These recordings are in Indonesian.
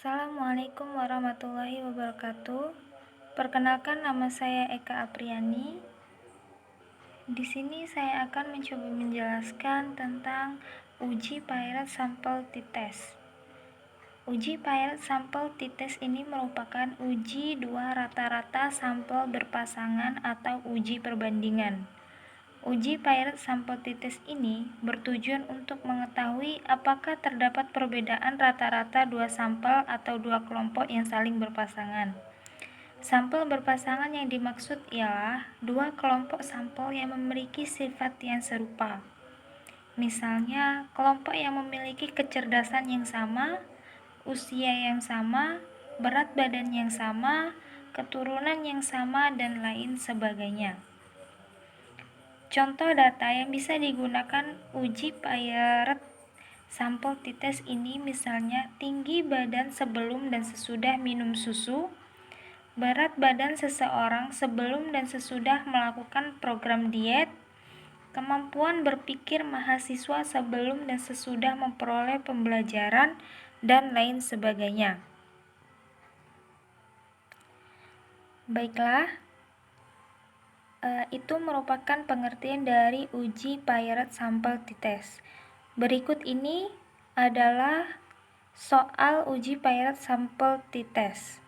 Assalamualaikum warahmatullahi wabarakatuh. Perkenalkan, nama saya Eka Apriani. Di sini saya akan mencoba menjelaskan tentang uji pilot sampel t-test. Uji pilot sampel t-test ini merupakan uji dua rata-rata sampel berpasangan atau uji perbandingan. Uji pilot sampel t-test ini bertujuan untuk mengetahui apakah terdapat perbedaan rata-rata dua sampel atau dua kelompok yang saling berpasangan. Sampel berpasangan yang dimaksud ialah dua kelompok sampel yang memiliki sifat yang serupa. Misalnya, kelompok yang memiliki kecerdasan yang sama, usia yang sama, berat badan yang sama, keturunan yang sama, dan lain sebagainya. Contoh data yang bisa digunakan uji pilot sampel t-test ini misalnya tinggi badan sebelum dan sesudah minum susu, berat badan seseorang sebelum dan sesudah melakukan program diet, kemampuan berpikir mahasiswa sebelum dan sesudah memperoleh pembelajaran, dan lain sebagainya. Baiklah, itu merupakan pengertian dari uji pilot sampel t-test. Berikut ini adalah soal uji pilot sampel t-test.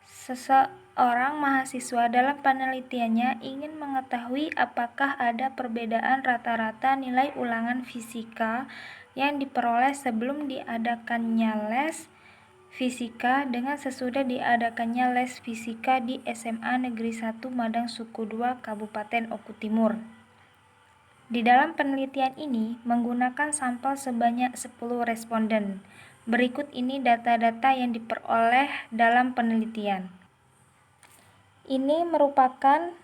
Seseorang mahasiswa dalam penelitiannya ingin mengetahui apakah ada perbedaan rata-rata nilai ulangan fisika yang diperoleh sebelum diadakannya les fisika dengan sesudah diadakannya les fisika di SMA Negeri 1 Madang Suku 2 Kabupaten Oku Timur. Di dalam penelitian ini menggunakan sampel sebanyak 10 responden. Berikut ini data-data yang diperoleh dalam penelitian. Ini merupakan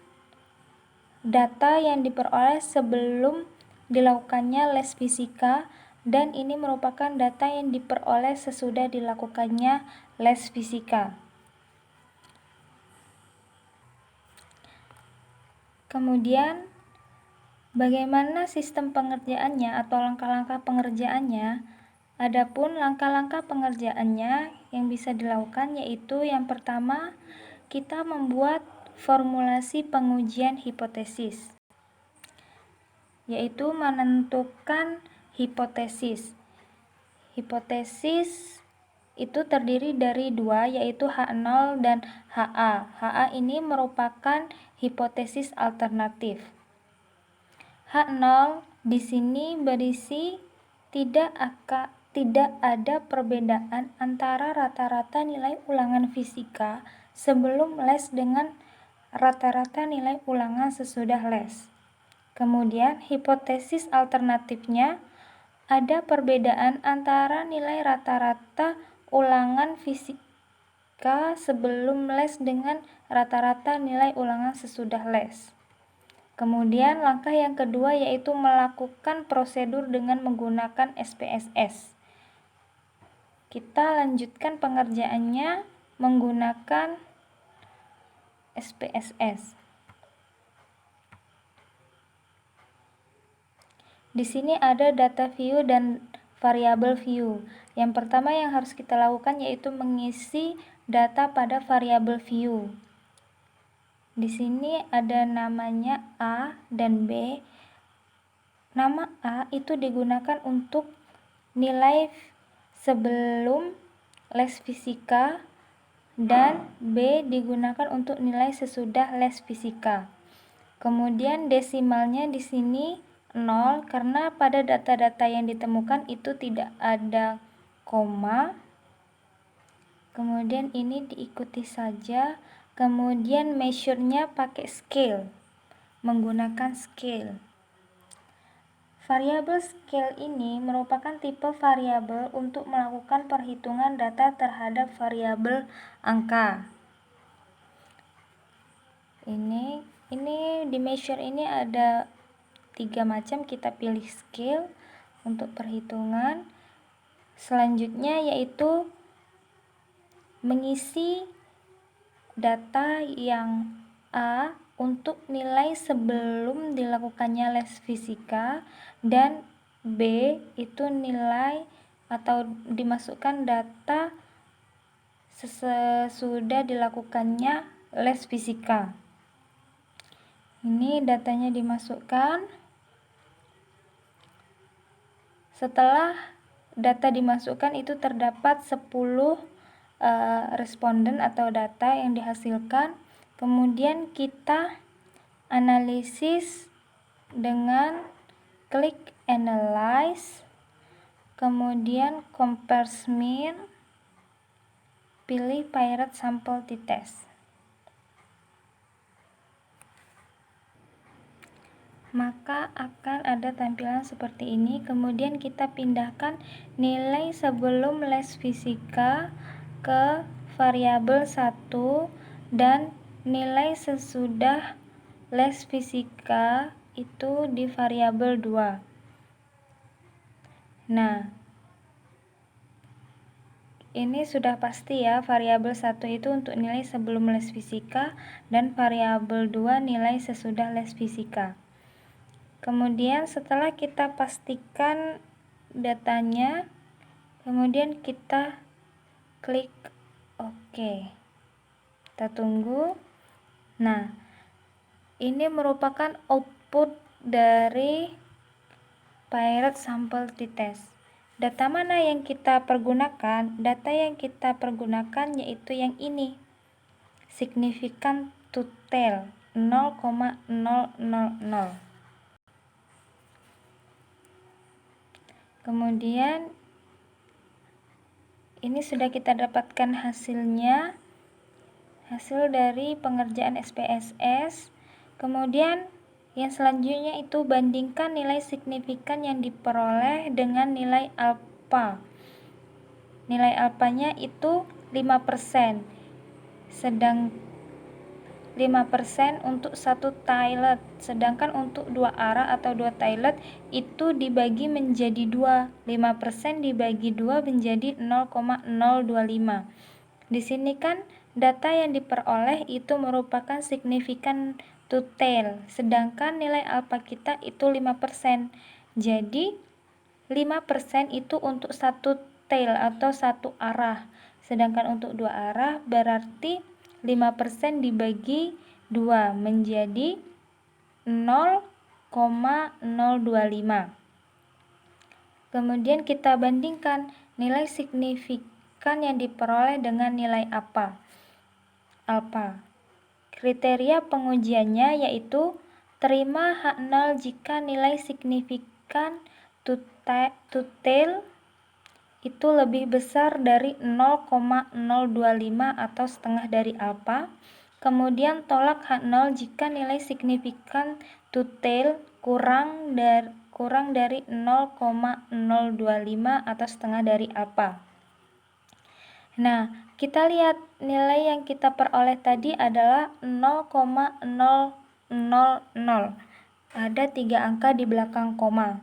data yang diperoleh sebelum dilakukannya les fisika, dan ini merupakan data yang diperoleh sesudah dilakukannya les fisika. Kemudian, bagaimana sistem pengerjaannya atau langkah-langkah pengerjaannya? Adapun langkah-langkah pengerjaannya yang bisa dilakukan yaitu yang pertama, kita membuat formulasi pengujian hipotesis, yaitu menentukan hipotesis. Hipotesis itu terdiri dari dua, yaitu H0 dan HA. HA ini merupakan hipotesis alternatif. H0 di sini berisi tidak ada perbedaan antara rata-rata nilai ulangan fisika sebelum les dengan rata-rata nilai ulangan sesudah les. Kemudian hipotesis alternatifnya ada perbedaan antara nilai rata-rata ulangan fisika sebelum les dengan rata-rata nilai ulangan sesudah les. Kemudian langkah yang kedua yaitu melakukan prosedur dengan menggunakan SPSS. Kita lanjutkan pengerjaannya menggunakan SPSS. Di sini ada data view dan variabel view. Yang pertama yang harus kita lakukan yaitu mengisi data pada variabel view. Di sini ada namanya A dan B. Nama A itu digunakan untuk nilai sebelum les fisika dan B digunakan untuk nilai sesudah les fisika. Kemudian desimalnya di sini 0 karena pada data-data yang ditemukan itu tidak ada koma. Kemudian ini diikuti saja. Kemudian measure-nya pakai scale, menggunakan scale. Variabel scale ini merupakan tipe variabel untuk melakukan perhitungan data terhadap variabel angka. Ini di measure ini ada 3 macam, kita pilih scale untuk perhitungan. Selanjutnya yaitu mengisi data yang A untuk nilai sebelum dilakukannya les fisika dan B itu nilai atau dimasukkan data sesudah dilakukannya les fisika. Ini datanya dimasukkan. Setelah data dimasukkan itu terdapat 10 responden atau data yang dihasilkan. Kemudian kita analisis dengan klik analyze, kemudian compare mean, pilih pirate sample t-test. Maka akan ada tampilan seperti ini. Kemudian kita pindahkan nilai sebelum les fisika ke variabel 1 dan nilai sesudah les fisika itu di variabel 2. Nah, ini sudah pasti ya, variabel 1 itu untuk nilai sebelum les fisika dan variabel 2 nilai sesudah les fisika. Kemudian setelah kita pastikan datanya, kemudian kita klik OK. Kita tunggu. Nah, ini merupakan output dari pirate sample t-test. Data mana yang kita pergunakan? Data yang kita pergunakan yaitu yang ini. Signifikan to tail 0,000. Kemudian ini sudah kita dapatkan hasilnya, hasil dari pengerjaan SPSS. Kemudian yang selanjutnya itu bandingkan nilai signifikan yang diperoleh dengan nilai alfa. Nilai alfanya itu 5%, sedang 5% untuk satu tailet, sedangkan untuk dua arah atau dua tailet itu dibagi menjadi 2. 5% dibagi 2 menjadi 0,025. Di sini kan data yang diperoleh itu merupakan signifikan to tail, sedangkan nilai alfa kita itu 5%. Jadi 5% itu untuk satu tail atau satu arah, sedangkan untuk dua arah berarti 5% dibagi 2 menjadi 0,025. Kemudian kita bandingkan nilai signifikan yang diperoleh dengan nilai alfa. Kriteria pengujiannya yaitu terima H0 jika nilai signifikan to tail itu lebih besar dari 0,025 atau setengah dari alfa. Kemudian tolak H0 jika nilai signifikan to tail kurang dari 0,025 atau setengah dari alfa. Nah, kita lihat nilai yang kita peroleh tadi adalah 0,000. Ada 3 angka di belakang koma.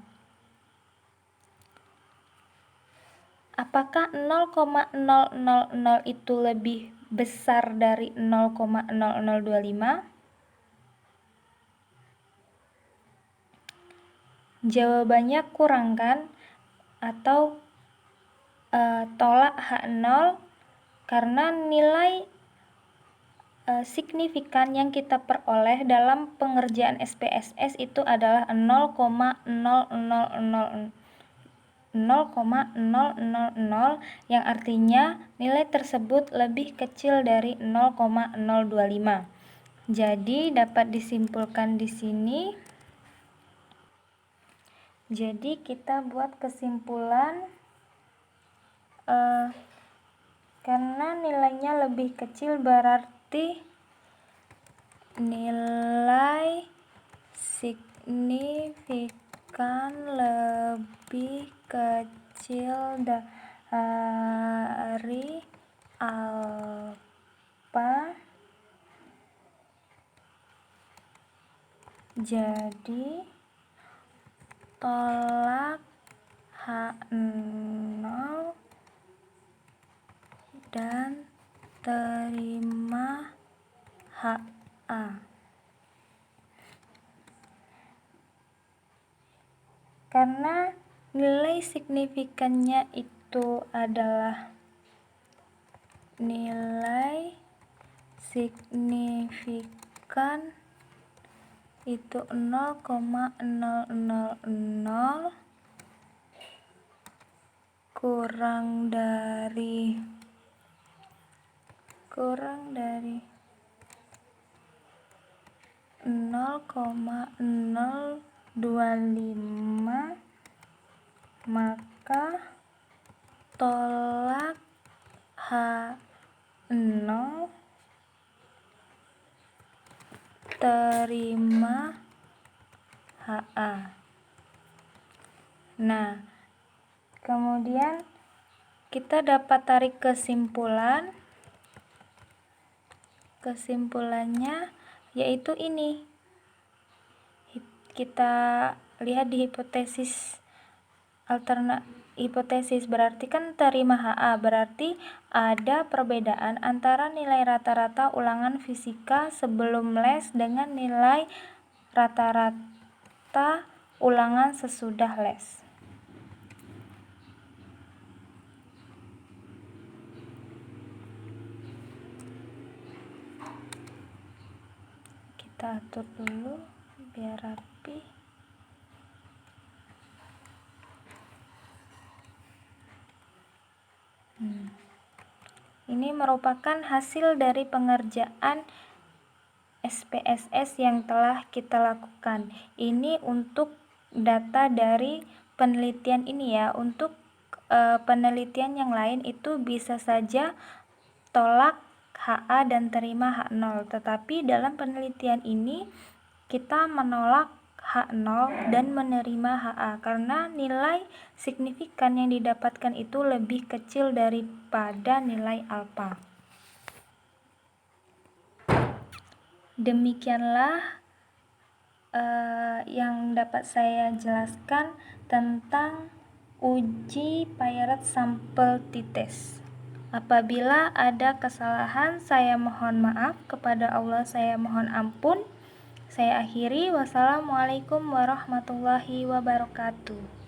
Apakah 0,000 itu lebih besar dari 0,0025? Jawabannya kurang kan? Atau tolak H0 karena nilai signifikan yang kita peroleh dalam pengerjaan SPSS itu adalah 0,000 yang artinya nilai tersebut lebih kecil dari 0,025. Jadi dapat disimpulkan di sini. Jadi kita buat kesimpulan karena nilainya lebih kecil berarti nilai signifikan lebih kecil dari alfa. Jadi tolak H0 dan terima HA. Karena Nilai signifikannya itu adalah nilai signifikan itu 0,000 kurang dari 0,025, maka tolak H0 terima HA. Nah, kemudian kita dapat tarik kesimpulan. Kesimpulannya yaitu ini. Kita lihat di hipotesis hipotesis berarti kan terima HA, berarti ada perbedaan antara nilai rata-rata ulangan fisika sebelum les dengan nilai rata-rata ulangan sesudah les. Kita atur dulu biar rapi. Ini merupakan hasil dari pengerjaan SPSS yang telah kita lakukan. Ini untuk data dari penelitian ini ya. Untuk penelitian yang lain itu bisa saja tolak HA dan terima H0. Tetapi dalam penelitian ini kita menolak H0 dan menerima HA karena nilai signifikan yang didapatkan itu lebih kecil daripada nilai alfa. Demikianlah yang dapat saya jelaskan tentang uji Piret sampel t-test. Apabila ada kesalahan, saya mohon maaf. Kepada Allah saya mohon ampun. Saya akhiri. Wassalamualaikum warahmatullahi wabarakatuh.